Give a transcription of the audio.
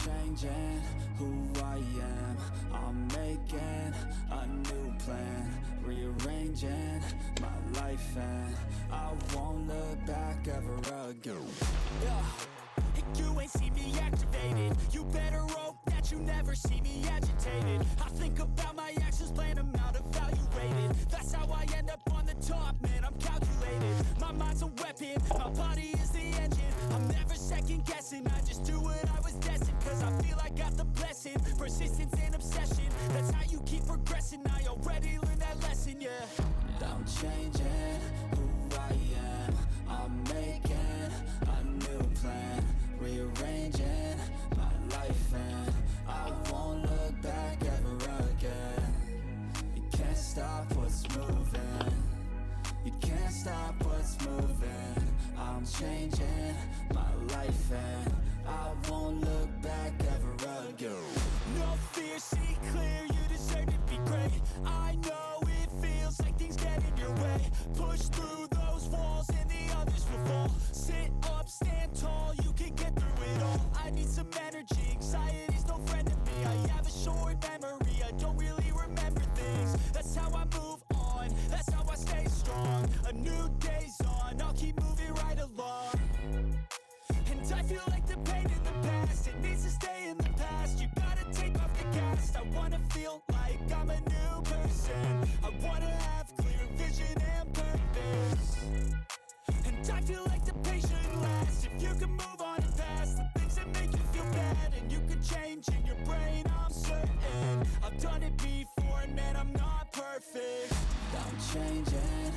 changing who I am. I'm making a new plan, rearranging my life, and I won't look back ever again. Yeah. You ain't see me activated. You better hope that you never see me agitated. I think about my actions, plan them out, evaluated. That's how I end up on the top, man, I'm calculated. My mind's a weapon, my body is the engine. I'm never second guessing, I just do what I was destined. Cause I feel I got the blessing, persistence and obsession. That's how you keep progressing, I already learned that lesson, yeah. I'm changing who I am. I'm making a new plan, rearranging my life, and I won't look back ever again. You can't stop what's moving. You can't stop what's moving. I'm changing my life, and I won't look back ever again. No fear, see clear, you deserve to be great. I know it feels like things get in your way. Push through those walls and the others will fall. Sit up, stand tall, you can get through it all. I need some energy, anxiety's no friend to me. I have a short memory, I don't really remember things. That's how I move on, that's how I stay strong. A new day's on, I'll keep moving right along. And I feel like the pain in the past, it needs to stay in the past. You gotta take off the cast. I wanna feel like I'm a new person. I wanna have clear vision and purpose. And I feel like the pain shouldn't last. If you can move on and past the things that make you feel bad, and you can change in your brain, I'm certain. I've done it before, and man, I'm not perfect. I'm changing